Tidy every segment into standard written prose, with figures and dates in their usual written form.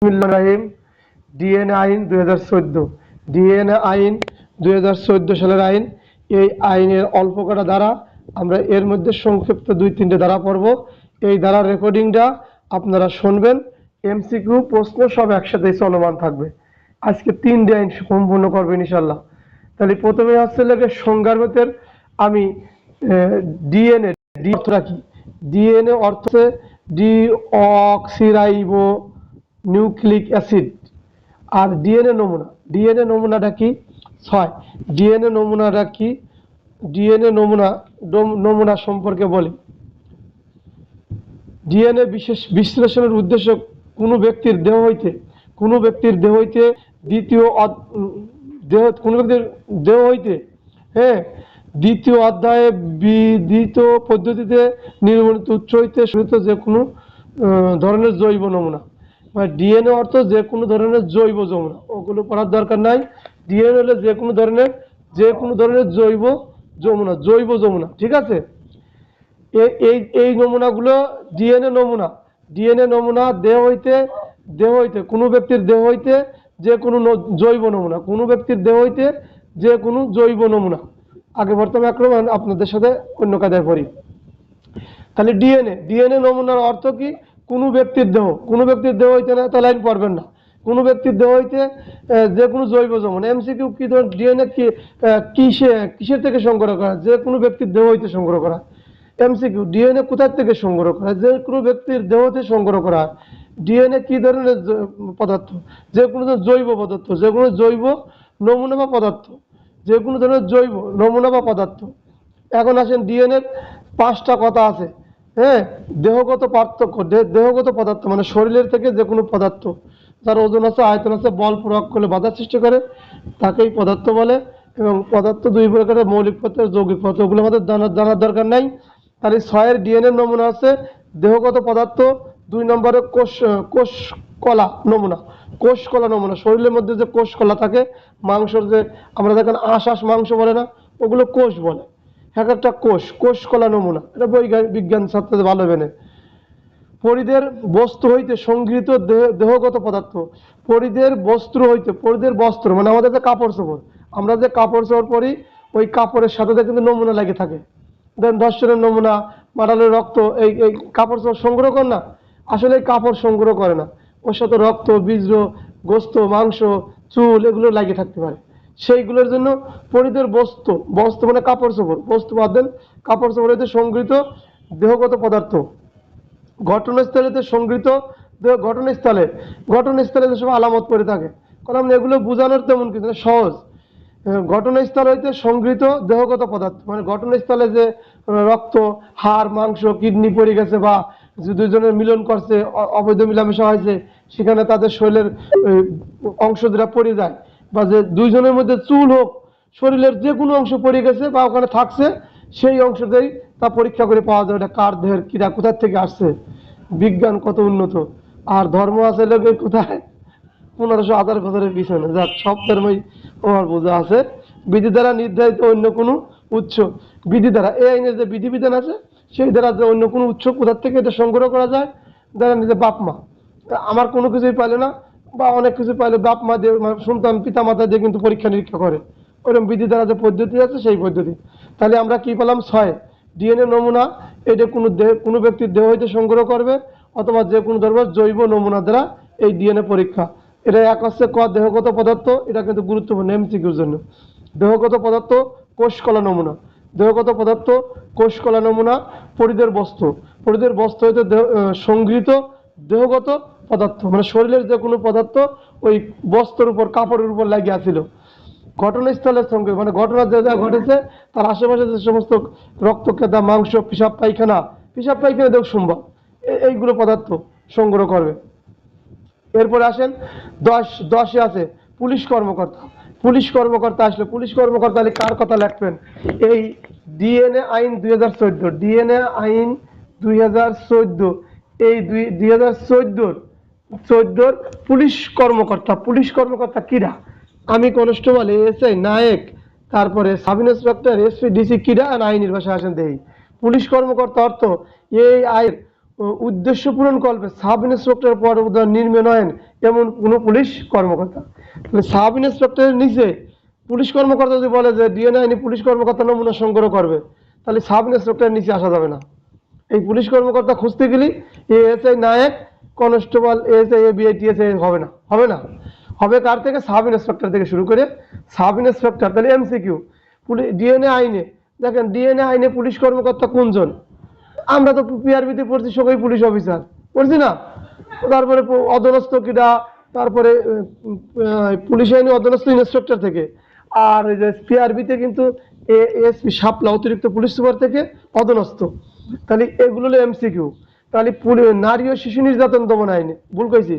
বিসমিল্লাহির ডিএনএ আইন 2014 ডিএনএ আইন 2014 সালের আইন। এই আইনের অল্প কটা ধারা, আমরা এর মধ্যে সংক্ষিপ্ত 2-3টে ধারা পড়ব। এই ধারার রেকর্ডিংটা আপনারা শুনবেন। এমসিকিউ প্রশ্ন সব একসাথে চলমান থাকবে। আজকে 3টে আইন সম্পূর্ণ করবেন ইনশাল্লাহ। তাহলে প্রথমে হচ্ছে লাগে সংজ্ঞার মধ্যে আমি ডিএনএ ডি অর্থটা কি? ডিএনএ অর্থ ডিঅক্সিরাইবো নিউক্লিক অ্যাসিড। আর ডিএনএ নমুনাটা কি? 6 ডিএনএ নমুনাটা কি? ডিএনএ নমুনা সম্পর্কে বলি। ডিএনএ বিশেষ বিশ্লেষণের উদ্দেশ্য কোনো ব্যক্তির দেহ হইতে দ্বিতীয় অধ্যায়ে বিধিত পদ্ধতিতে নির্মিত উৎস হইতে শুরুত যে কোনো ধরনের জৈব নমুনা। মানে ডিএনএ অর্থ যে কোনো ধরনের জৈব যমুনা, ওগুলো পড়ার দরকার নাই। ডিএনএ হলে যে কোনো ধরনের জৈব যমুনা, ঠিক আছে? এই নমুনাগুলো ডিএনএ নমুনা দেহ হইতে কোনো ব্যক্তির দেহ হইতে যে কোনো জৈব নমুনা, কোনো ব্যক্তির দেহ হইতে যে কোনো জৈব নমুনা। আগে বর্তমানে আক্রমণ আপনাদের সাথে অন্য কায়দায় পড়ি। তাহলে ডিএনএ নমুনার অর্থ কি? কোনো ব্যক্তির দেহ হইতে না, তাহলে লাইন পড়বেন না। কোনো ব্যক্তির দেহ হইতে যে কোনো জৈব যমুনা। এমসিকিউ কি ধরনের ডিএনএ কিসের থেকে সংগ্রহ করা? যে কোনো ব্যক্তির দেহ হইতে সংগ্রহ করা। এমসিকিউ ডিএনএ কোথার থেকে সংগ্রহ করা? যে কোনো ব্যক্তির দেহ হতে সংগ্রহ করা। ডিএনএ কি ধরনের পদার্থ? যে কোনো জৈব পদার্থ, যে কোনো জৈব নমুনা বা পদার্থ, যে কোনো ধরনের জৈব নমুনা বা পদার্থ। এখন আসেন ডিএনএ 5টা কথা আছে। হ্যাঁ, দেহগত পার্থক্য, দেহগত পদার্থ মানে শরীরের থেকে যে কোনো পদার্থ যার ওজন আছে, আয়তন আছে, বল প্রয়োগ করলে বাধা সৃষ্টি করে, তাকেই পদার্থ বলে। এবং পদার্থ 2 প্রকারের, মৌলিক পদার্থ, যৌগিক পদার্থ। ওগুলো আমাদের জানার দরকার নাই। তাহলে 6 ডিএনএ নমুনা আছে দেহগত পদার্থ। 2 নম্বরে কোষ কলা নমুনা। শরীরের মধ্যে যে কোষ কলা থাকে, মাংসর যে আমরা দেখেন আঁশ মাংস বলে না, ওগুলো কোষ বলে। এক একটা কোষ কলা নমুনা। এটা বিজ্ঞান ছাত্রদের ভালো বেনে। পরিদের বস্তু হইতে সংগৃহীত দেহগত পদার্থ। পরিদের বস্ত্র মানে আমাদের যে কাপড় চোপড়, আমরা যে কাপড় চোপড় পরি, ওই কাপড়ের সাথে কিন্তু নমুনা লেগে থাকে। ধরেন ধর্ষণের নমুনা, মারালের রক্ত, এই কাপড় চোপড় সংগ্রহ করে না। আসলে এই কাপড় সংগ্রহ করে না, ওর সাথে রক্ত, বীর্য, গোস্ত, মাংস, চুল এগুলো লাগে থাকতে পারে। সেইগুলোর জন্য পরিদের বস্তু মানে কাপড় চোপড়, বস্তু বাদ দেন, কাপড় চোপড় হইতে সংগৃহীত দেহগত পদার্থ। ঘটনাস্থলে সংগৃহীত ঘটনাস্থলে যেসব আলামত পড়ে থাকে, কারণ এগুলো বোঝানোর তেমন কিছু না, সহজ। ঘটনাস্থল হইতে সংগৃহীত দেহগত পদার্থ মানে ঘটনাস্থলে যে রক্ত, হাড়, মাংস, কিডনি পড়ে গেছে, বা দুজনের মিলন করছে, অবৈধ মিলামেশা হয়েছে, সেখানে তাদের শরীরের অংশ যেটা পড়ে যায়, বা যে দুইজনের মধ্যে চুল হোক, শরীরের যে কোনো অংশ পড়ে গেছে বা ওখানে থাকছে, সেই অংশতেই তা পরীক্ষা করে পাওয়া যায় এটা কার দেহের, কিরা কোথার থেকে আসছে। বিজ্ঞান কত উন্নত! আর ধর্ম আছে লোকে কোথায় 1500 বছরের পিছনে। যাক, সব ধর্মই আমার বোঝা আছে। বিধি দ্বারা নির্ধারিত অন্য কোনো উৎস, বিধি দ্বারা এই আইনের যে বিধিবিধান আছে, সেই দ্বারা যে অন্য কোনো উৎস কোথার থেকে এটা সংগ্রহ করা যায়, যারা নিজে বাপ মা, আমার কোনো কিছুই পাইলে না, বা অনেক কিছু পাইলে বাপ মা দিয়ে, সন্তান পিতা মাতা দিয়ে কিন্তু পরীক্ষা নিরীক্ষা করে। ওরকম বিধি দ্বারা যে পদ্ধতি আছে, সেই পদ্ধতি। তাহলে আমরা কি পেলাম? 6 ডিএনএ নমুনা। এটা কোনো ব্যক্তির দেহ হইতে সংগ্রহ করবে, অথবা যে কোনো ধরনের জৈব নমুনা দ্বারা এই ডিএনএ পরীক্ষা। এটা এক হচ্ছে দেহগত পদার্থ। এটা কিন্তু গুরুত্বপূর্ণ এমসিকিউর জন্য। দেহগত পদার্থ, কোষকলা নমুনা। দেহগত পদার্থ, কোষকলা নমুনা। পরিদের বস্ত্র হইতে সংগৃহীত দেহগত পদার্থ মানে শরীরের যে কোনো পদার্থ ওই বস্ত্রের উপর, কাপড়ের উপর লাগিয়ে আছিল। ঘটনাস্থলের সঙ্গে মানে ঘটনা যে যা ঘটেছে তার আশেপাশে যে সমস্ত রক্তকেদা, মাংস, পেশাব পায়খানা দেখ সম্ভব, এইগুলো পদার্থ সংগ্রহ করবে। এরপরে আসেন 10 আছে পুলিশ কর্মকর্তা আসলে পুলিশ কর্মকর্তা হলে কার কথা লিখবেন? এই ডিএনএ আইন 2014 এই 2014 পুলিশ কর্মকর্তা কিরা? আমি কনস্টেবল, এএসআই, নায়ক, তারপরে সাব ইন্সপেক্টর, এসপি, ডিসি কিরা, আইনের ভাষায় আসেন দেই। পুলিশ কর্মকর্তা অর্থ এই আইন উদ্দেশ্য পূরণ করবে সাব ইন্সপেক্টর পদ নির্ণয়ন এমন কোনো পুলিশ কর্মকর্তা। তাহলে সাব ইন্সপেক্টরের নিচে পুলিশ কর্মকর্তা যদি বলে যে ডিএনএ আইনে পুলিশ কর্মকর্তা নমুনা সংগ্রহ করবে, তাহলে সাব ইন্সপেক্টরের নিচে আসা যাবে না। এই পুলিশ কর্মকর্তা খুঁজতে গেলে এএসআই নায়ক কনস্টেবল এএসআই এবিআই টিএসআই হবে না, হবে না, হবে কার থেকে? সাব ইন্সপেক্টর থেকে শুরু করে সাব ইন্সপেক্টর। তাহলে এমসিকিউ ডিএনএ আইনে দেখেন, ডিএনএ আইনে পুলিশ কর্মকর্তা কোনজন? আমরা তো পিআরবিতে পড়ছি সবাই পুলিশ অফিসার, পড়ছি না? তারপরে অধীনস্থ কিডা, তারপরে পুলিশ আইনে অধীনস্থ ইন্সপেক্টর থেকে, আর এই যে পিআরবিতে কিন্তু এএসপি শাপলা অতিরিক্ত পুলিশ সুপার থেকে অধীনস্থ। তাহলে এগুলো হলো এমসিকিউ। তাহলে নারী ও শিশু নির্যাতন দমন আইনে ভুল কইছি,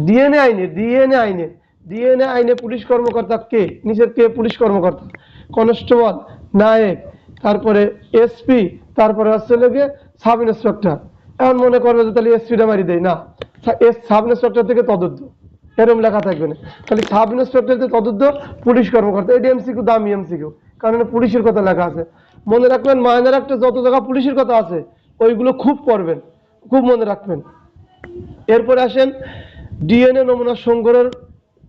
ডিএনএ আইনে ডিএনএ আইনে পুলিশ কর্মকর্তা কে? নিচের কে পুলিশ কর্মকর্তা? কনস্টেবল, নায়ক, তারপরে এসপি, তারপরে হচ্ছে গিয়ে সাব ইন্সপেক্টর। এখন মনে করবে যে তাহলে এসপিটা মারি দেয় না, সাব ইন্সপেক্টর থেকে তদুর্ধ্ব, এরকম লেখা থাকবে না। তাহলে সাব ইন্সপেক্টর থেকে তদুর্ধ্ব পুলিশ কর্মকর্তা। এটি এমসিকিউ, দামি এমসিকিউ, কারণ পুলিশের কথা লেখা আছে। মনে রাখবেন মাইনার একটা যত জায়গা পুলিশের কথা আছে ওইগুলো খুব পড়বেন, খুব মনে রাখবেন। এরপরে আসেন ডিএনএ নমুনা সংগ্রহের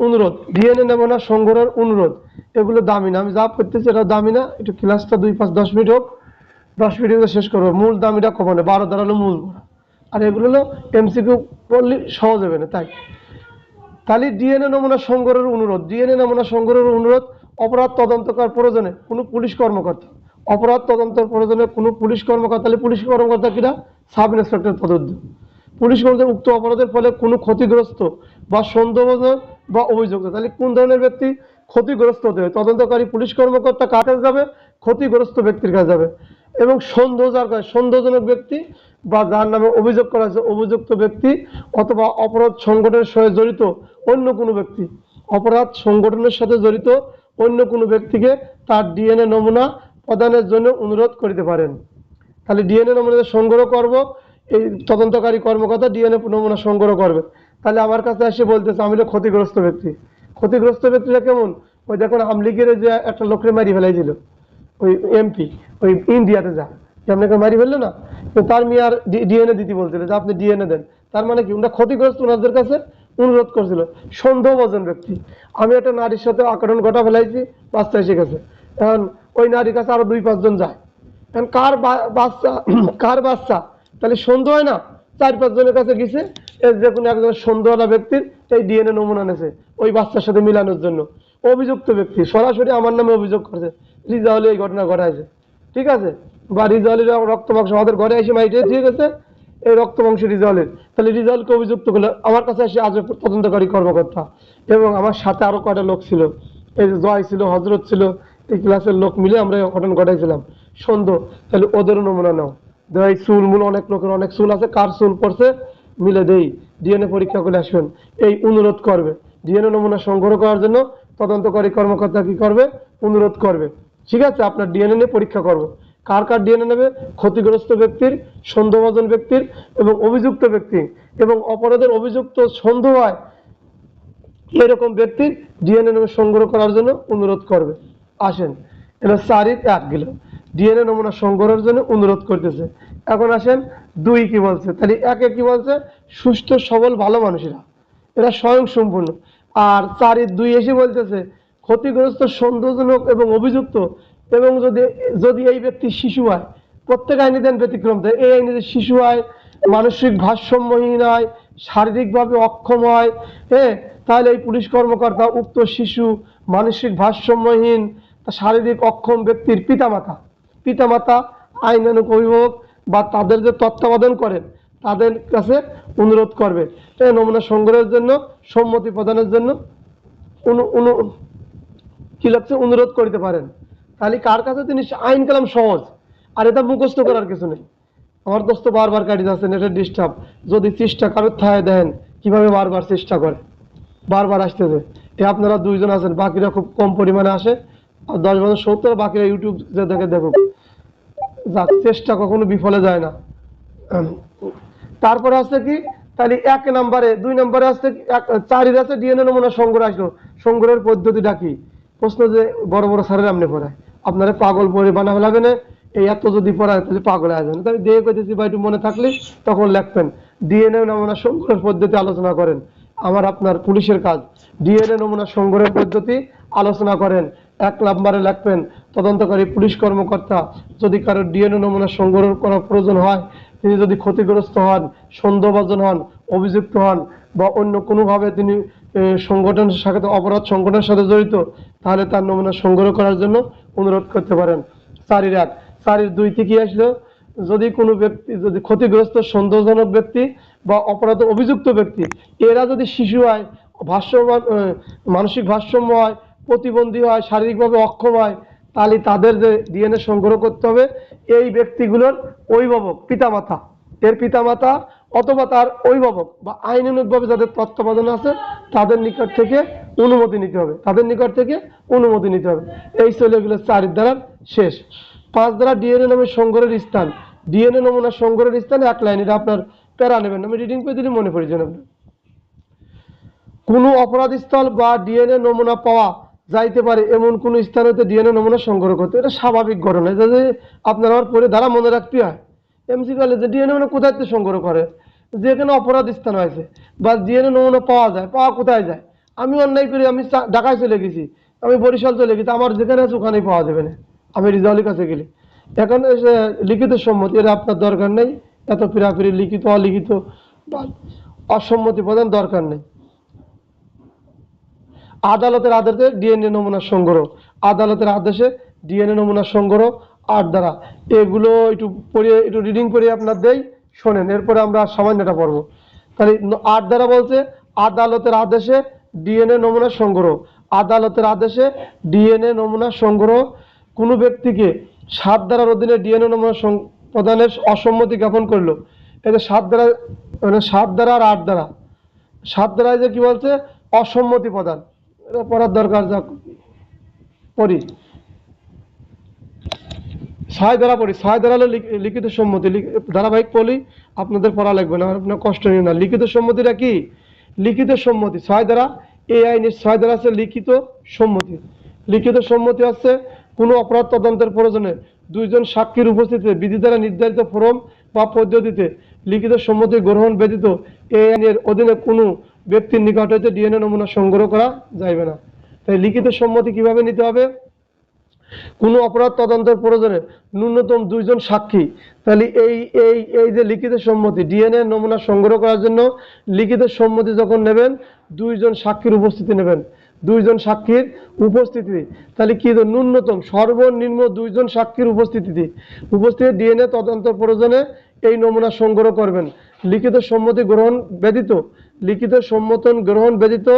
অনুরোধ। ডিএনএ নমুনা সংগ্রহের অনুরোধ, এগুলো দামি না, আমি যা করতেছি এটা দামি না। একটু ক্লাসটা 2-5-10 মিনিট হোক, 10 মিনিট শেষ করবো। মূল দামিটা কমানো 12 দাঁড়ালো মূল, আর এগুলো হলো এমসিকিউ পড়লে সহজ হবে না। তাহলে ডিএনএ নমুনা সংগ্রহের অনুরোধ, ডিএনএ নমুনা সংগ্রহের অনুরোধ অপরাধ তদন্তকার প্রয়োজনে কোনো পুলিশ কর্মকর্তা, অপরাধ তদন্তের প্রয়োজনে কোনো পুলিশ কর্মকর্তা। তাহলে পুলিশ কর্মকর্তা কিনা? সাব ইন্সপেক্টর তদন্ত। পুলিশ কর্মকর্তা উক্ত অপরাধের ফলে কোনো ক্ষতিগ্রস্ত বা সন্দেহভাজন বা অভিযুক্ত। তাহলে কোন ধরনের ব্যক্তি ক্ষতিগ্রস্ত হতে হয়? তদন্তকারী পুলিশ কর্মকর্তা কার কাছে যাবে? ক্ষতিগ্রস্ত ব্যক্তির কাছে যাবে। এবং সন্দেহজনক ব্যক্তি বা যার নামে অভিযোগ করা হয়েছে অভিযুক্ত ব্যক্তি, অথবা অপরাধ সংগঠনের সাথে জড়িত অন্য কোনো ব্যক্তি, অপরাধ সংগঠনের সাথে জড়িত অন্য কোনো ব্যক্তিকে তার ডিএনএ নমুনা প্রদানের জন্য অনুরোধ করতে পারেন। তাহলে ডিএনএ নমুনা সংগ্রহ করব, এই তদন্তকারী কর্মকর্তা ডিএনএ নমুনা সংগ্রহ করবে। তাহলে আমার কাছে এসে বলতেছে আমি হলো ক্ষতিগ্রস্ত ব্যক্তি। ক্ষতিগ্রস্ত ব্যক্তিটা কেমন? ওই দেখুন আমলিগের যে একটা লোকের মারি ফেলাইছিল, ওই এমপি, ওই ইন্ডিয়াতে যা আপনাকে মারি ফেললো না, তো তার মেয়ার ডিএনএ দিতে বলছিল যে আপনি ডিএনএ দেন। তার মানে কি? ওরা ক্ষতিগ্রস্ত ওনাদের কাছে অনুরোধ করছিল। সন্দেহভাজন ব্যক্তি, আমি একটা নারীর সাথে আচরণ ঘটা ফেলাইছি, বাচ্চা এসে গেছে, এখন ওই নারীর কাছে আরো 2-5 জন যায়, এখন কার বাচ্চা? তাহলে সন্দেহ হয় না? 4-5 জনের কাছে গেছে, যে কোনো একজন সন্দেহওয়ালা ব্যক্তির এই ডিএনএ নমুনা নেছে ওই বাচ্চার সাথে মিলানোর জন্য। অভিযুক্ত ব্যক্তি সরাসরি আমার নামে অভিযোগ করেছে, রিজাউলি এই ঘটনা ঘটাইছে, ঠিক আছে, বা রিজাউলের রক্ত মাংস আমাদের ঘরে এসে মাইটে দিয়ে গেছে, এই রক্ত মাংস রিজাউলের। তাহলে রিজাউলকে অভিযুক্ত করলে আমার কাছে এসে আজ তদন্তকারী কর্মকর্তা, এবং আমার সাথে আরো কয়টা লোক ছিল, এই যে জয় ছিল, হজরত ছিল, এই ক্লাসের লোক মিলে আমরা ঘটনা ঘটাইছিলাম সন্দেহ। তাহলে ওদেরও নমুনা নাও, দেয় চুল মূল, অনেক লোকের অনেক চুল আছে, কার চুল পড়ছে মিলে দেই, ডিএনএ পরীক্ষা করে আসবেন, এই অনুরোধ করবে। ডিএনএ নমুনা সংগ্রহ করার জন্য তদন্তকারী কর্মকর্তা কি করবে? অনুরোধ করবে। ঠিক আছে, আপনার ডিএনএ নিয়ে পরীক্ষা করবো। কার কার ডিএনএ নেবে? ক্ষতিগ্রস্ত ব্যক্তির, সন্দেহভাজন ব্যক্তির এবং অভিযুক্ত ব্যক্তি, এবং অপরাধের অভিযুক্ত সন্দেহ হয় এরকম ব্যক্তির ডিএনএ নমুনা সংগ্রহ করার জন্য অনুরোধ করবে। আসেন, এটা 4-1 গেল, ডিএনএ নমুনা সংগ্রহের জন্য অনুরোধ করতেছে। এখন আসেন 2 কি বলছে? তাহলে 1-এ কি বলছে? সুস্থ সবল ভালো মানুষেরা, এরা স্বয়ং সম্পূর্ণ। আর 4-2 এসে বলতেছে ক্ষতিগ্রস্ত, সন্দেহজনক এবং অভিযুক্ত, এবং যদি এই ব্যক্তি শিশু হয়, প্রত্যেক আইনে দেন ব্যতিক্রম দেয়, এই আইনে শিশু হয়, মানসিক ভারসাম্যহীন হয়, শারীরিকভাবে অক্ষম হয়, হ্যাঁ, তাহলে এই পুলিশ কর্মকর্তা উক্ত শিশু, মানসিক ভারসাম্যহীন, শারীরিক অক্ষম ব্যক্তির পিতামাতা, আইনানুগ অভিভাবক বা তাদের যে তত্ত্বাবধান করেন তাদের কাছে অনুরোধ করবে এই নমুনা সংগ্রহের জন্য, সম্মতি প্রদানের জন্য কি লাগছে? অনুরোধ করতে পারেন। তাহলে কার কাছে? তিনি আইন কালাম সহজ, আর এটা মুখস্থ করার কিছু নেই। আমার দোস্ত বারবার কাটি যাচ্ছেন, এটা ডিস্টার্ব। যদি চেষ্টা কারোর থায় দেন কিভাবে বারবার চেষ্টা করে, বারবার আসতেছে। আপনারা 2 জন আছেন, বাকিরা খুব কম পরিমাণে আসে, আর 10 বছর 70, বাকিরা ইউটিউব যে দেখে দেখুক। যাক, চেষ্টা কখনো বিফলে যায় না। তারপরে আসছে কি? তাহলে 1 নম্বরে, 2 নম্বরে আসছে 4 আছে ডিএনএ নমুনা সংগ্রহ আসলো, সংগ্রহের পদ্ধতিটা কি? প্রশ্ন যে বড় বড় স্যারের আমনে পড়ায়, আপনারা পাগল পড়ে বানাবে লাগে না, এই এত যদি পড়ায় তাহলে পাগল হয়ে যাবেন। তাই দিয়ে কইতেছি বা একটু মনে থাকলে তখন লিখবেন। ডিএনএ নমুনা সংগ্রহের পদ্ধতি আলোচনা করেন, আমার আপনার পুলিশের কাজ। ডিএনএ নমুনা সংগ্রহের পদ্ধতি আলোচনা করেন। 1 নম্বরে লিখবেন, তদন্তকারী পুলিশ কর্মকর্তা যদি কারো ডিএনএ নমুনা সংগ্রহ করার প্রয়োজন হয়, তিনি যদি ক্ষতিগ্রস্ত হন, সন্দেহভাজন হন, অভিযুক্ত হন বা অন্য কোনোভাবে তিনি সংগঠনের সাথে অপরাধ সংগঠনের সাথে জড়িত, তাহলে তার নমুনা সংগ্রহ করার জন্য অনুরোধ করতে পারেন। 4-1 4-2 থেকে আসলো, যদি কোনো ব্যক্তি যদি ক্ষতিগ্রস্ত সন্দেহজনক ব্যক্তি বা অপরাধ অভিযুক্ত ব্যক্তি এরা যদি শিশু হয়, ভাষ্যমান মানসিক ভারসাম্য হয়, প্রতিবন্ধী হয়, শারীরিকভাবে অক্ষম হয়, তাহলে তাদের যে ডিএনএ সংগ্রহ করতে হবে এই ব্যক্তিগুলোর অভিভাবক পিতামাতা, এর পিতামাতা অথবা তার অভিভাবক বা আইনানুগভাবে যাদের তত্ত্বাবধানে আছে তাদের নিকট থেকে অনুমতি নিতে হবে, তাদের নিকট থেকে অনুমতি নিতে হবে। এই চলে গেলো 4 ধারা শেষ। 5 ধারা ডিএনএ নামে সংগ্রহের স্থান। ডিএনএ নমুনা সংগ্রহের স্থান 1 লাইন, এটা আপনার প্যারা নেবেন, আমি রিডিং করে দিলে মনে পড়ে যাবে। কোনো অপরাধস্থল বা ডিএনএ নমুনা পাওয়া যাইতে পারে এমন কোন স্থান হতে ডিএনএ নমুনা সংগ্রহ করতে, এটা স্বাভাবিক ঘটনা, যদি আপনার আবার পরে ধারা মনে রাখতে হয়। এমসি কলেজে ডিএনএ নমুনা কোথায় সংগ্রহ করে, যেখানে অপরাধ স্থান হয়েছে বা ডিএনএ নমুনা পাওয়া যায়, পাওয়া কোথায় যায়, আমি অন্যায় করি, আমি ঢাকায় চলে গেছি, আমি বরিশাল চলে গেছি, আমার যেখানে আছে ওখানেই পাওয়া যাবে না, আমি রিজাউলের কাছে গেলে। এখন লিখিত সম্মতি এটা আপনার দরকার নেই, এত ফিরাফিরি লিখিত অলিখিত বা অসম্মতি প্রদান দরকার নেই। আদালতের আদেশে ডিএনএ নমুনা সংগ্রহ, আদালতের আদেশে ডিএনএ নমুনা সংগ্রহ 8 ধারা, এগুলো একটু পড়িয়ে একটু রিডিং করে আপনার দেই, শোনেন, এরপরে আমরা সামান্যটা পড়বো। তাহলে 8 ধারা বলছে আদালতের আদেশে ডিএনএ নমুনা সংগ্রহ। আদালতের আদেশে ডিএনএ নমুনা সংগ্রহ কোনো ব্যক্তিকে 7 ধারার অধীনে ডিএনএ নমুনা প্রদানের অসম্মতি জ্ঞাপন করলো, এটা 7 ধারা, মানে 7 ধারা আর 8 ধারা। 7 ধারায় যে কি বলছে, অসম্মতি প্রদান, এটা পড়ার দরকার, যা পড়ি 6 ধারা পড়ি। 6 ধারা হলো লিখিত সম্মতি, ধারাবাহিক পড়ি, আপনাদের পড়া লাগবে না, আপনার কষ্ট নিয়ে না। লিখিত সম্মতিটা কি? লিখিত সম্মতি 6 ধারা, এই আইনের 6 ধারা আছে লিখিত সম্মতি। লিখিত সম্মতি আছে কোনো অপরাধ তদন্তের প্রয়োজনে 2 জন সাক্ষীর উপস্থিতিতে বিধি দ্বারা নির্ধারিত ফরম বা পদ্ধতিতে লিখিত সম্মতি গ্রহণ ব্যতীত এই আইনের অধীনে কোনো ব্যক্তির নিকট হইতে ডিএনএ নমুনা সংগ্রহ করা যাইবে না। তাই লিখিত সম্মতি কিভাবে নিতে হবে? কোনো অপরাধ তদন্তের প্রয়োজনে ন্যূনতম 2 জন সাক্ষী, তাহলে এই এই এই যে লিখিত সম্মতি ডিএনএ নমুনা সংগ্রহ করার জন্য লিখিত সম্মতি যখন নেবেন 2 জন সাক্ষীর উপস্থিতি নেবেন, 2 জন সাক্ষীর উপস্থিতি, তাহলে কি ন্যূনতম সর্বনিম্ন 2 জন সাক্ষীর উপস্থিতি ডিএনএ তদন্ত প্রয়োজনে এই নমুনা সংগ্রহ করবেন। লিখিত সম্মতি গ্রহণ ব্যতীত, লিখিত সম্মতন গ্রহণ ব্যতীত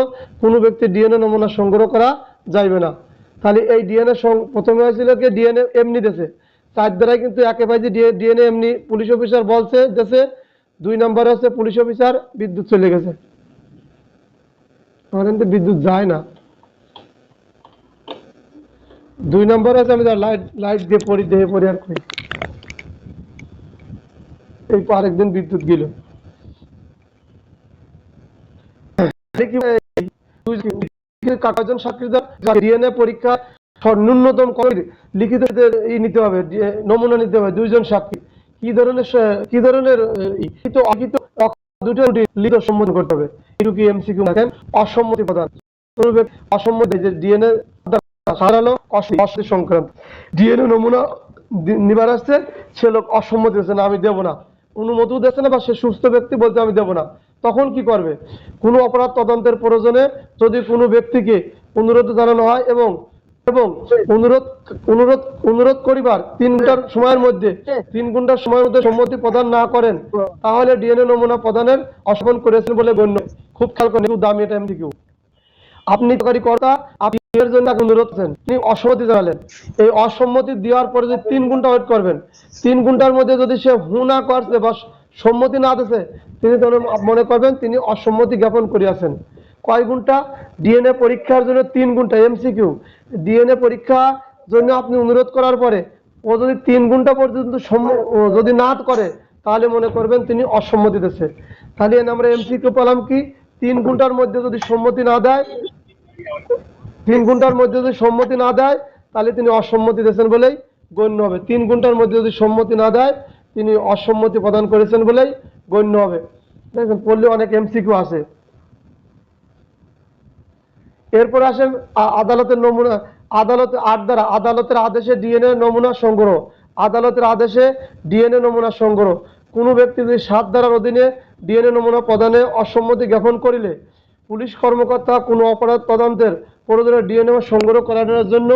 কোনো ব্যক্তি ডিএনএ নমুনা সংগ্রহ করা যাইবে না। তাহলে এই ডিএনএ প্রথমে হয়েছিল কি ডিএনএ এমনি দেশে, 4 ধারায় কিন্তু একেবারে ডিএনএ এমনি পুলিশ অফিসার বলছে দেশে। 2 নম্বরে হচ্ছে পুলিশ অফিসার বিদ্যুৎ চলে গেছে, আমার কিন্তু বিদ্যুৎ যায় না। 2 নম্বরে আছে, আমি লাইট দিয়ে পড়ি, দেহে পড়ি আর করি, এই আরেকদিন বিদ্যুৎ গেল। কাগজন সাক্ষী ডিএনএ পরীক্ষা ন্যূনতম লিখিত নিতে হবে, নমুনা নিতে হবে 2 জন সাক্ষী। কি ধরনের দুটো লিখিত সম্মতি করতে হবে। এটুকু এমসিকিউ দেখেন। অসম্মতি প্রদান, অসম্মতি ডিএনএ সংক্রান্ত ডিএনএ নমুনা নিবার আসছে, সে লোক অসম্মতি দিচ্ছে না, আমি দেবো না, অনুমতিও দিচ্ছে না, বা সে সুস্থ ব্যক্তি বলতে আমি দেবো না, তখন কি করবে? কোনো অপরাধ তদন্তের প্রয়োজনে যদি কোনো ব্যক্তিকে অনুরোধ জানানো হয় এবং এবং অনুরোধ অনুরোধ অনুরোধ করিবার 3 ঘন্টার সময়ের মধ্যে 3 ঘন্টার সময়ের মধ্যে সম্মতি প্রদান না করেন, তাহলে ডিএনএ নমুনা প্রদানের অসম্মান করেছেন বলে গণ্য। খুব খেয়াল করেন, দামি এটা এমসিকিউ। আপনি কর্তা, আপনি এর জন্য অনুরোধ করেন, তিনি অসম্মতি জানালেন, এই অসম্মতি দেওয়ার পরে যে 3 ঘন্টা ওয়েট করবেন, 3 ঘন্টার মধ্যে যদি সে হু না করছে বা সম্মতি না দিয়েছে, তিনি মনে করবেন তিনি অসম্মতি জ্ঞাপন করিয়াছেন। কয় ঘন্টা? ডিএনএ পরীক্ষার জন্য 3 ঘন্টা এমসিকিউ। ডিএনএ পরীক্ষা জন্য আপনি অনুরোধ করার পরে ও যদি 3 ঘন্টা পর্যন্ত যদি না করে, তাহলে মনে করবেন তিনি অসম্মতি দিয়েছে। তাহলে আমরা এমসিকিউ পেলাম কি, 3 ঘন্টার মধ্যে যদি সম্মতি না দেয়, 3 ঘন্টার মধ্যে যদি সম্মতি না দেয়, তাহলে তিনি অসম্মতি দিয়েছেন বলেই গণ্য হবে। 3 ঘন্টার মধ্যে যদি সম্মতি না দেয় তিনি অসম্মতি প্রদান করেছেন বলেই গণ্য হবে। দেখেন পড়লে অনেক এমসিকিউ আছে। এরপর আসেন আদালতের নমুনা। আদালত 8 দ্বারা আদালতের আদেশে ডিএনএ নমুনা সংগ্রহ। আদালতের আদেশে ডিএনএ নমুনা সংগ্রহ। কোনো ব্যক্তি যদি 7 ধারার অধীনে ডিএনএ নমুনা প্রদানে অসম্মতি জ্ঞাপন করিলে পুলিশ কর্মকর্তা কোনো অপরাধ তদন্তের প্রয়োজনে ডিএনএ সংগ্রহ করানোর জন্য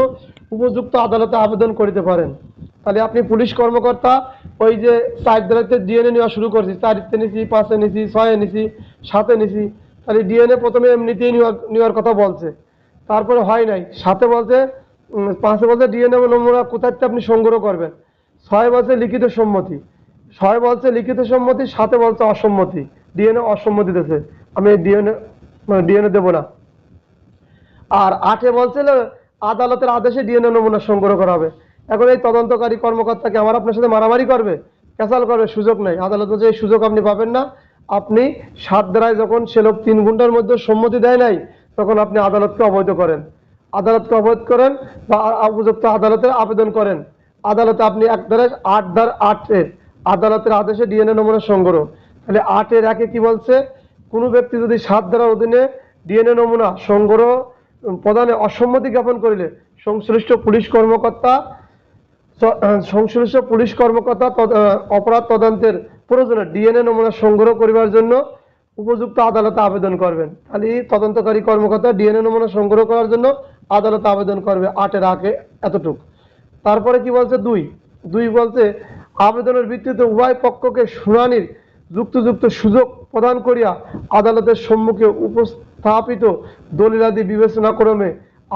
উপযুক্ত আদালতে আবেদন করিতে পারেন। তাহলে আপনি পুলিশ কর্মকর্তা ওই যে 4 ধারাতে ডিএনএ নেওয়া শুরু করছি, 4-তে নিছি, 5-এ নিছি, 6-এ নিছি, 7-এ নিছি, তাহলে ডিএনএ প্রথমে এমনিতেই নেওয়ার কথা বলছে, তারপরে হয় নাই। 7-এ বলছে 5-এ বলছে ডিএনএ নমুনা কোথায় আপনি সংগ্রহ করবেন। 6 বলছে লিখিত সম্মতি, 6 বলছে লিখিত সম্মতি, 7-এ বলছে অসম্মতি, ডিএনএ অসম্মতি দিয়েছে, আমি ডিএনএ দেবো না। আর 8-এ বলছিল আদালতের আদেশে ডিএনএ নমুনা সংগ্রহ করা হবে। এখন এই তদন্তকারী কর্মকর্তাকে আমার আপনার সাথে মারামারি করবে, ক্যাসাল করবে, সুযোগ নেই। আদালত বলছে এই সুযোগ আপনি পাবেন না। আপনি 7 ধারায় যখন সে লোক 3 ঘন্টার মধ্যে সম্মতি দেয় নাই তখন আপনি আদালতকে অবৈধ করেন, আদালতকে অবৈধ করেন বা উপযুক্ত আদালতে আবেদন করেন। আদালতে আপনি 1 ধারায় 8 আদালতের আদেশে ডিএনএ নমুনা সংগ্রহ। তাহলে 8-এর 1-এ কি বলছে, কোনো ব্যক্তি যদি 7 ধারার অধীনে ডিএনএ নমুনা সংগ্রহ প্রদানে অসম্মতি জ্ঞাপন করিলে সংশ্লিষ্ট পুলিশ কর্মকর্তা অপরাধ তদন্তের প্রয়োজনে ডিএনএ নমুনা সংগ্রহ করিবার জন্য উপযুক্ত আদালতে আবেদন করবেন। খালি তদন্তকারী কর্মকর্তা ডিএনএ নমুনা সংগ্রহ করার জন্য আদালতে আবেদন করবে। 8-এর আগে এতটুক। তারপরে কি বলছে, 2 বলছে আবেদনের ভিত্তিতে উভয় পক্ষকে শুনানির যুক্তিযুক্ত সুযোগ প্রদান করিয়া আদালতের সম্মুখে উপস্থাপিত দলিলাদি বিবেচনা ক্রমে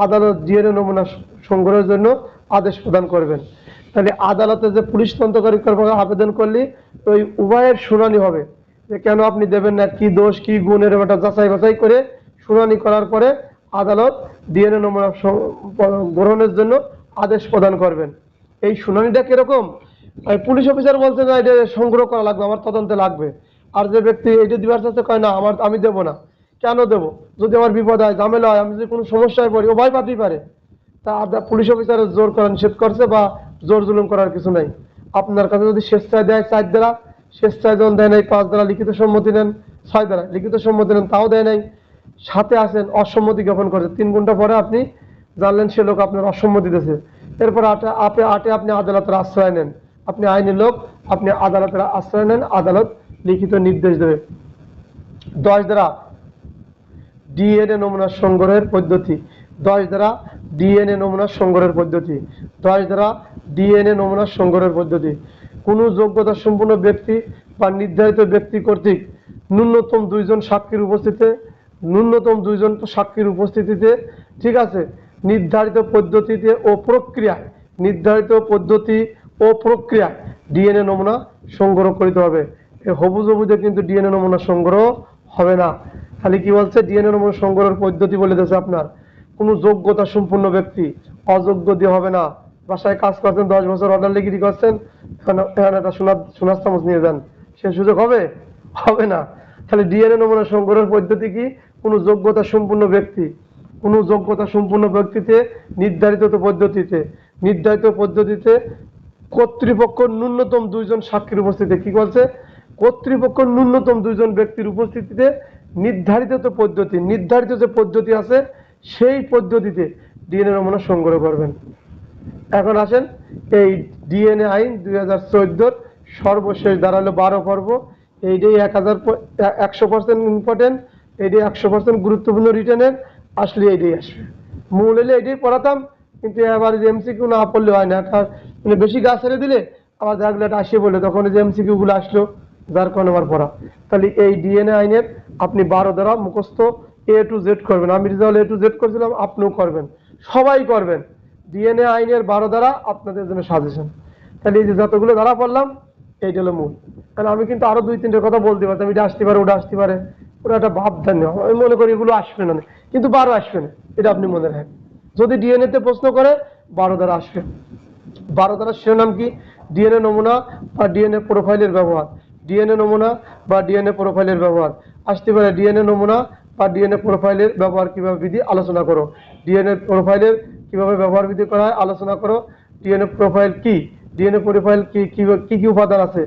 আদালত ডিএনএ নমুনা সংগ্রহের জন্য আদেশ প্রদান করবেন। তাহলে আদালতে যে পুলিশ তদন্তকারী কর্মকর্তা আবেদন করলে ওই উভয়ের শুনানি হবে যে কেন আপনি দেবেন না, কি দোষ কি গুণ, এর একটা যাচাই বাছাই করে শুনানি করার পরে আদালত ডিএনএ নমুনা গ্রহণের জন্য আদেশ প্রদান করবেন। এই শুনানিটা কিরকম, পুলিশ অফিসার বলছে না এটা সংগ্রহ করা লাগবে, আমার তদন্তে লাগবে, আর যে ব্যক্তি এটা দিবার চাচ্ছে কয় না আমি দেবো না। কেন দেবো, যদি আমার বিপদ হয়, ঝামেলা হয়, আমি যদি কোনো সমস্যায় পড়ি, ও ভয় পাতেই পারে। তা পুলিশ অফিসারের জোর করা নিষেধ করছে বা জোর জুলুম করার কিছু নাই। আপনার কাছে যদি স্বেচ্ছায় দেয় 4 ধারা, স্বেচ্ছায় যখন দেয় নাই 5 ধারা লিখিত সম্মতি নেন, 6 ধারা লিখিত সম্মতি নেন, তাও দেয় নাই, সাথে আসেন অসম্মতি জ্ঞাপন করেছে, 3 ঘন্টা পরে আপনি জানলেন সে লোক আপনার অসম্মতি দিয়েছে। এরপর 8-এ আপনি আদালতের আশ্রয় নেন, আপনি আইনি লোক, আপনি আদালতের আশ্রয় নেন, আদালত লিখিত নির্দেশ দেবে। 10 ধারা ডিএনএ নমুনা সংগ্রহের পদ্ধতি। 10 ধারা ডিএনএ নমুনা সংগ্রহের পদ্ধতি। 10 ধারা ডিএনএ নমুনা সংগ্রহের পদ্ধতি। কোনো যোগ্যতা সম্পন্ন ব্যক্তি বা নির্ধারিত ব্যক্তি কর্তৃক ন্যূনতম 2 জন সাক্ষীর উপস্থিতিতে, ঠিক আছে, নির্ধারিত পদ্ধতি ও প্রক্রিয়ায় ডিএনএ নমুনা সংগ্রহ করতে হবে। হবুজবুজে কিন্তু ডিএনএ নমুনা সংগ্রহ হবে না। খালি কি বলছে, ডিএনএ নমুনা সংগ্রহের পদ্ধতি বলে দিয়েছে আপনার। কোনো যোগ্যতা সম্পন্ন ব্যক্তি, অযোগ্য দিয়ে হবে না। বাসায় কাজ করছেন, 10 বছর অর্ডার লিখিত করছেন, একটা সোনার চামচ নিয়ে যান, সে সুযোগ হবে না। তাহলে ডিএনএ নমুনা সংগ্রহের পদ্ধতি কি, কোনো যোগ্যতা সম্পন্ন ব্যক্তিতে নির্ধারিত পদ্ধতিতে কর্তৃপক্ষ ন্যূনতম 2 জন সাক্ষীর উপস্থিতিতে, কি বলছে, কর্তৃপক্ষ ন্যূনতম 2 জন ব্যক্তির উপস্থিতিতে নির্ধারিত যে পদ্ধতি আছে সেই পদ্ধতিতে ডিএনএ নমুনা সংগ্রহ করবেন। এখন আসেন এই ডিএনএ আইন 2014 সর্বশেষ দাঁড়ালো 12 পর্ব। এইটাই 100% ইম্পর্টেন্ট, এইটাই 100% গুরুত্বপূর্ণ রিটেনের। আসলে এইটাই আসবে, মূল হলে এইটাই পড়াতাম, কিন্তু এবার যে এমসিকিউ না পড়লে হয় না। মানে বেশি গাছ ছেড়ে দিলে আবার দেখলে এটা আসে বলে তখন যে এমসিকিউ গুলো আসলো, যার কারণে আমার পড়া। তাহলে এই ডিএনএ আইনের আপনি 12 ধারা মুখস্থ A to Z করবেন। আমি রেজাল্ট A to Z করছিলাম, আপনিও করবেন, সবাই করবেন। ডিএনএ আইনের 12 ধারা আপনাদের জন্য সাজেশন। তাহলে এই যে যতগুলো ধারা পড়লাম এইটা হলো মূল। কারণ আমি কিন্তু আরো 2-3টে কথা বলতে পারতাম, এটা আসতে পারে, ওটা আসতে পারে, ওটা একটা ভাবধান্য। আমি মনে করি এগুলো আসবে না, কিন্তু 12 আসবে না, এটা আপনি মনে রাখেন। যদি ডিএনএ তে প্রশ্ন করে 12 ধারা আসবে। 12 ধারার শিরোনাম কি, ডিএনএ নমুনা বা ডিএনএ প্রোফাইলের ব্যবহার। ডিএনএ নমুনা বা ডিএনএ প্রোফাইলের ব্যবহার আসতে পারে। ডিএনএ নমুনা বা ডিএনএ প্রোফাইলের ব্যবহার কিভাবে বিধি আলোচনা করো। ডিএনএ প্রোফাইলের কিভাবে ব্যবহার বিধি করা হয় আলোচনা করো। ডিএনএ প্রোফাইল কি, ডিএনএ প্রোফাইল কি কি কি কি উপাদান আছে,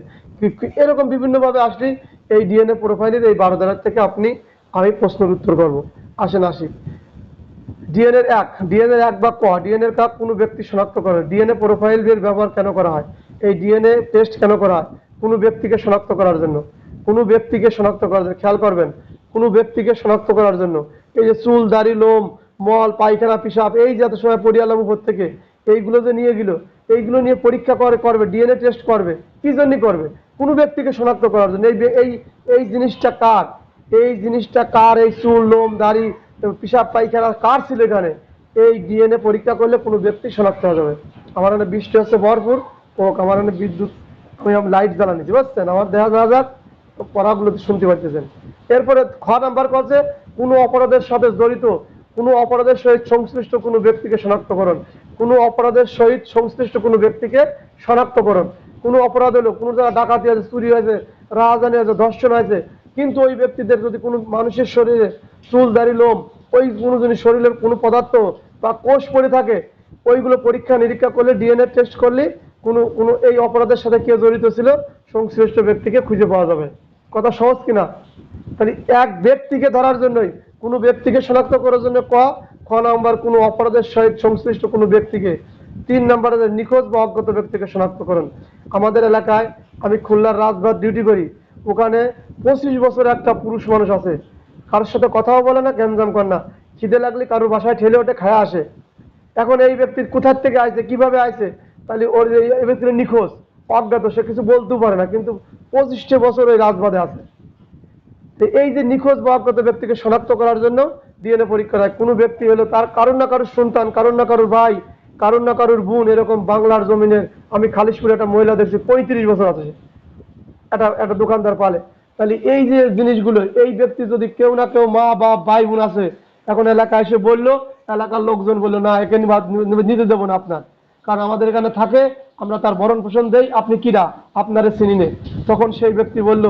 এরকম বিভিন্নভাবে আসলে এই ডিএনএ প্রোফাইলের এই 12 ধারা থেকে আমি প্রশ্নের উত্তর করব। আসি ডিএনএ এক বা ক ডিএনএ কা কোনো ব্যক্তি শনাক্ত করে। ডিএনএ প্রোফাইলের ব্যবহার কেন করা হয়? এই ডিএনএ টেস্ট কেন করা হয়? কোনো ব্যক্তিকে শনাক্ত করার জন্য, কোনো ব্যক্তিকে শনাক্ত করার জন্য, খেয়াল করবেন, কোনো ব্যক্তিকে শনাক্ত করার জন্য। এই যে চুল, দাড়ি, লোম, মল, পায়খানা, পিসাব, এই যত সময় পরিয়ালাম উপর থেকে এইগুলো যে নিয়ে গেল, এইগুলো নিয়ে পরীক্ষা করবে, ডিএনএ টেস্ট করবে। কি জন্য করবে? কোনো ব্যক্তিকে শনাক্ত করার জন্য। এই এই জিনিসটা কার, এই জিনিসটা কার, এই চুল, লোম, দাড়ি, পিসাব, পায়খানা কার ছিল এখানে, এই ডিএনএ পরীক্ষা করলে কোনো ব্যক্তি শনাক্ত হয়ে যাবে। আমার এখানে বৃষ্টি হচ্ছে ভরপুর, ও আমার এখানে বিদ্যুৎ, আমি লাইট জ্বালা নিচ্ছি, বুঝছেন? আমার দেখা যাক পড়াগুলোতে শুনতে পাচ্ছেন। এরপরে খ নাম্বার করছে কোনো অপরাধের সাথে জড়িত, কোনো অপরাধের সহিত সংশ্লিষ্ট কোনো ব্যক্তিকে শনাক্তকরণ। কোনো অপরাধের সহিত সংশ্লিষ্ট কোনো ব্যক্তিকে শনাক্তকরণ। কোনো অপরাধ হলো, কোনো জায়গায় ডাকাতি আছে, চুরি হয়েছে, রাহাজানি আছে, ধর্ষণ হয়েছে, কিন্তু ওই ব্যক্তিদের যদি কোনো মানুষের শরীরে চুল, দাড়ি, লোম, ওই কোনো যদি শরীরের কোনো পদার্থ বা কোষ পড়ে থাকে, ওইগুলো পরীক্ষা নিরীক্ষা করলে, ডিএনএ টেস্ট করলে কোনো কোনো এই অপরাধের সাথে কে জড়িত ছিল সংশ্লিষ্ট ব্যক্তিকে খুঁজে পাওয়া যাবে। কথা সহজ কিনা? তাহলে এক ব্যক্তিকে ধরার জন্যই, কোনো ব্যক্তিকে শনাক্ত করার জন্য খ নাম্বার কোনো অপরাধের সহিত সংশ্লিষ্ট কোনো ব্যক্তিকে। 3 নাম্বারে নিখোঁজ বা অজ্ঞাত ব্যক্তিকে শনাক্তকরণ। আমাদের এলাকায়, আমি খুলনার রাজবাড় ডিউটি করি, ওখানে 25 বছর একটা পুরুষ মানুষ আছে, কারোর সাথে কথাও বলে না, গ্যাঞ্জাম করে না, খিদে লাগলে কারোর বাসায় ঠেলে ওঠে, খায়া আসে। এখন এই ব্যক্তির কোথার থেকে আইছে, কিভাবে আইছে, তাহলে ওর এই ব্যক্তির নিখোঁজ, অজ্ঞাত, সে কিছু বলতেও পারে না, কিন্তু 25 বছর ওই রাজবাড়ে আছে। তো এই যে নিখোঁজ বা অজ্ঞাত ব্যক্তিকে শনাক্ত করার জন্য ডিএনএ পরীক্ষা হয়। কোনো ব্যক্তি হলো তার কারোর না কারোর সন্তান, কারোর না কারোর ভাই, কারোর না কারোর বোন, এরকম বাংলার জমিনে আমি খালিশপুরে একটা মহিলা দেখছি 35 বছর আছে, একটা একটা দোকানদার পালে। তাহলে এই যে জিনিসগুলো, এই ব্যক্তি যদি কেউ না কেউ মা বা ভাই বোন আছে, এখন এলাকায় এসে বললো, এলাকার লোকজন বললো না, এখানে নিতে দেবো না আপনার, কারণ আমাদের এখানে থাকে, আমরা তার ভরণ পোষণ দেই, আপনি কিরা, আপনারে চিনি নে। তখন সেই ব্যক্তি বলল,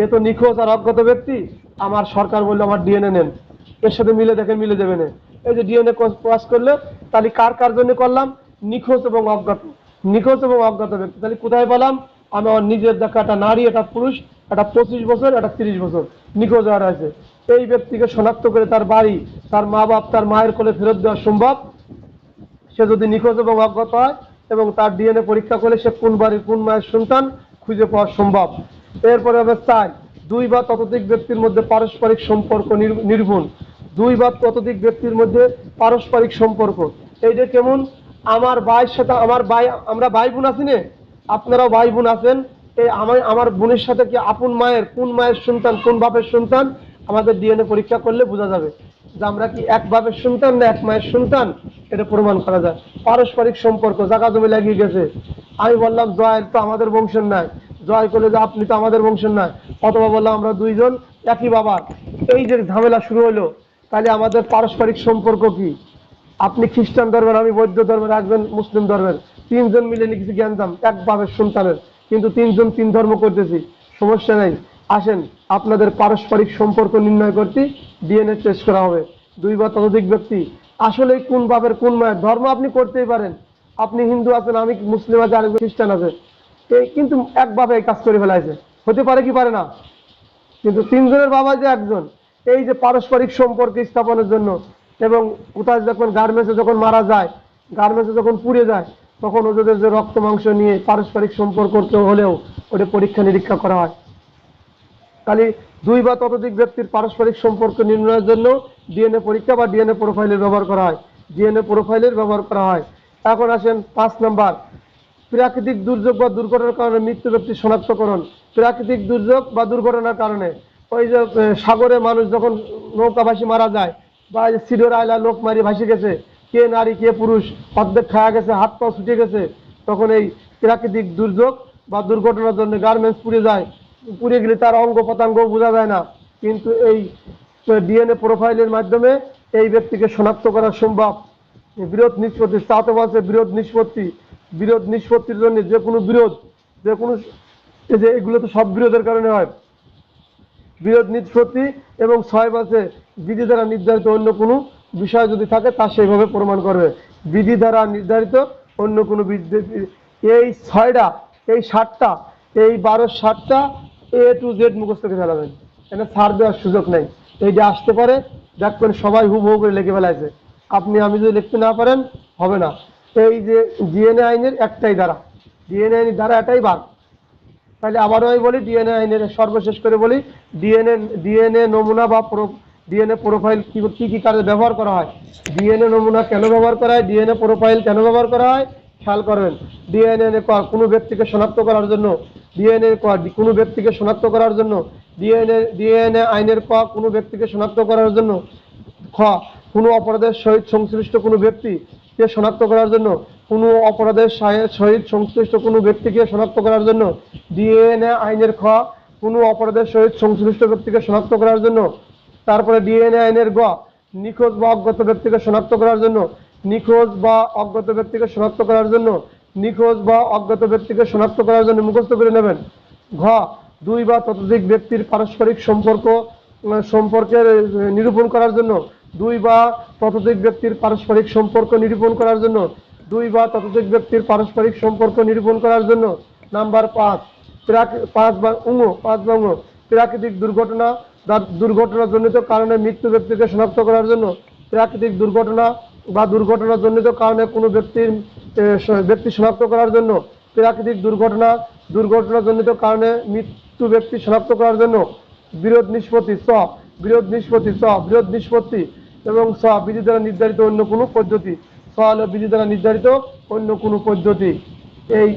এ তো নিখোঁজ আর অজ্ঞাত ব্যক্তি, আমার সরকার বললো আমার ডিএনএ নেন, এর সাথে মিলে দেখেন, মিলে দেবে না। এই যে ডিএনএ পাস করলে, তাহলে কার কার জন্য করলাম? নিখোঁজ এবং অজ্ঞাত, নিখোঁজ এবং অজ্ঞাত ব্যক্তি। তাহলে কোথায় পেলাম? আমি আমার নিজের দেখা একটা নারী, একটা পুরুষ, একটা 25 বছর, একটা 30 বছর নিখোঁজ হওয়ার আছে। এই ব্যক্তিকে শনাক্ত করে তার বাড়ি, তার মা বাপ, তার মায়ের কোলে ফেরত দেওয়া সম্ভব। সে যদি নিখোঁজ এবং অজ্ঞাত হয় এবং তার ডিএনএ পরীক্ষা করে সে কোন বাড়ির কোন মায়ের সন্তান খুঁজে পাওয়া সম্ভব। এরপরে হবে 4, 2 বা ততোধিক ব্যক্তির মধ্যে পারস্পরিক সম্পর্ক নির্গুণ। 2 বা ততোধিক ব্যক্তির মধ্যে পারস্পরিক সম্পর্ক। এইটা কেমন? আমার ভাইয়ের সাথে আমার ভাই, আমরা ভাই বোন আছি না, আপনারাও ভাই বোন আছেন, এই আমার বোনের সাথে কি আপন মায়ের, কোন মায়ের সন্তান, কোন বাপের সন্তান, আমাদের ডিএনএ পরীক্ষা করলে বোঝা যাবে যে আমরা কি এক বাপের সন্তান না এক মায়ের সন্তান, এটা প্রমাণ করা যায়। পারস্পরিক সম্পর্ক, জায়গা জমি লাগিয়ে গেছে, আমি বললাম জয়ের তো আমাদের বংশের নাই, জয় করলে যে আপনি তো আমাদের বংশের নাই, অথবা বললাম আমরা দুইজন একই বাবার, এই যে ঝামেলা শুরু হলো, তাহলে আমাদের পারস্পরিক সম্পর্ক কি? আপনি খ্রিস্টান ধর্মের, আমি বৌদ্ধ ধর্মের, একজন মুসলিম ধর্মের, 3 জন মিলে লিখেছি জ্ঞানদাম এক বাপের সন্তানের, কিন্তু 3 জন 3 ধর্ম করতেছি, সমস্যা নেই। আসেন আপনাদের পারস্পরিক সম্পর্ক নির্ণয় করতে ডিএনএ টেস্ট করা হবে। 2 বা ততোধিক ব্যক্তি আসলে কোন বাপের কোন মায়ের, ধর্ম আপনি করতেই পারেন, আপনি হিন্দু আছেন, আমি মুসলিম আছি, আরেকজন খ্রিস্টান আছে, কিন্তু এক বাপে এই কাজ করে ফেলাইছে, হতে পারে কি পারে না? কিন্তু 3 জনের বাবা যে একজন। এই যে পারস্পরিক সম্পর্ক স্থাপনের জন্য, এবং কোথায় যখন গার্মেন্টসে যখন মারা যায়, গার্মেন্টসে যখন পুড়ে যায়, তখন ওদের যে রক্ত মাংস নিয়ে পারস্পরিক সম্পর্ক হলেও ওটা পরীক্ষা নিরীক্ষা করা হয়। তাহলে 2 বা ততোধিক ব্যক্তির পারস্পরিক সম্পর্ক নির্ণয়ের জন্য ডিএনএ পরীক্ষা বা ডিএনএ প্রোফাইলের ব্যবহার করা হয়, ডিএনএ প্রোফাইলের ব্যবহার করা হয়। এখন আসেন 5 নাম্বার, প্রাকৃতিক দুর্যোগ বা দুর্ঘটনার কারণে মৃত্যু ব্যক্তি শনাক্তকরণ। প্রাকৃতিক দুর্যোগ বা দুর্ঘটনার কারণে, ওই যে সাগরে মানুষ যখন নৌকা ভাসি মারা যায়, বা সিডোর আইলা লোক মারি ভাসি গেছে, কে নারী কে পুরুষ, অর্ধেক খাওয়া গেছে, হাত পা ছুটে গেছে, তখন এই প্রাকৃতিক দুর্যোগ বা দুর্ঘটনার জন্য গার্মেন্টস পুড়ে যায়, পুড়ে গেলে তার অঙ্গ প্রত্যঙ্গ বোঝা যায় না, কিন্তু এই ডিএনএ প্রোফাইলের মাধ্যমে এই ব্যক্তিকে শনাক্ত করা সম্ভব। বিরোধ নিষ্পত্তি, তাতে বলছে বিরোধ নিষ্পত্তি, বিরোধ নিষ্পত্তির জন্য যে কোনো বিরোধ, যে কোনো, এই যে এগুলো তো সব বিরোধের কারণে হয়, বিরোধ নিষ্পত্তি। এবং 6 বলছে বিধি দ্বারা নির্ধারিত অন্য কোনো বিষয় যদি থাকে তা সেইভাবে প্রমাণ করবে। বিধি দ্বারা নির্ধারিত অন্য কোনো এই 6টা, এই 7টা, এই 12-7টা A to Z মুখস্থ করে ফেলাবেন, এখানে ছাড় দেওয়ার সুযোগ নেই। এই যে আসতে পারে দেখবেন সবাই হুবহু করে লিখে ফেলাইছে, আমি যদি লিখতে না পারেন হবে না। এই যে ডিএনএ আইনের একটাই ধারা, ডিএনএ আইনের ধারা এটাই বার। তাহলে আবারও আমি বলি, ডিএনএ আইনের সর্বশেষ করে বলি, ডিএনএ নমুনা বা ডিএনএ প্রোফাইল কি কি কাজে ব্যবহার করা হয়, ডিএনএ নমুনা কেন ব্যবহার করা হয়, ডিএনএ প্রোফাইল কেন ব্যবহার করা হয় খেয়াল করবেন। ডিএনএ কোনো ব্যক্তিকে শনাক্ত করার জন্য, ডিএনএ কোনো ব্যক্তিকে শনাক্ত করার জন্য, ডিএনএ আইনের কোনো ব্যক্তিকে শনাক্ত করার জন্য, খ কোনো অপরাধের সহিত সংশ্লিষ্ট কোনো ব্যক্তিকে শনাক্ত করার জন্য, কোনো অপরাধের সহিত সংশ্লিষ্ট কোনো ব্যক্তিকে শনাক্ত করার জন্য, ডিএনএ আইনের খ কোনো অপরাধের সহিত সংশ্লিষ্ট ব্যক্তিকে শনাক্ত করার জন্য। তারপরে ডিএনএ আইনের গ নিখোঁজ বা অজ্ঞাত ব্যক্তিকে শনাক্ত করার জন্য, নিখোঁজ বা অজ্ঞাত ব্যক্তিকে শনাক্ত করার জন্য, নিখোঁজ বা অজ্ঞাত ব্যক্তিকে শনাক্ত করার জন্য মুখস্থ করে নেবেন। ঘ 2 বা ততোধিক ব্যক্তির পারস্পরিক সম্পর্কের নিরূপণ করার জন্য, 2 বা ততোধিক ব্যক্তির পারস্পরিক সম্পর্ক নিরূপণ করার জন্য, 2 বা ততোধিক ব্যক্তির পারস্পরিক সম্পর্ক নিরূপণ করার জন্য। নাম্বার 5 বা প্রাকৃতিক দুর্ঘটনাজনিত কারণে মৃত্যু ব্যক্তিকে শনাক্ত করার জন্য, প্রাকৃতিক দুর্ঘটনা বা দুর্ঘটনাজনিত কারণে কোনো ব্যক্তি শনাক্ত করার জন্য, প্রাকৃতিক দুর্ঘটনাজনিত কারণে মৃত্যু ব্যক্তি শনাক্ত করার জন্য। বিরোধ নিষ্পত্তি এবং বিধি দ্বারা নির্ধারিত অন্য কোনো পদ্ধতি, হলো বিধি দ্বারা নির্ধারিত অন্য কোনো পদ্ধতি। এই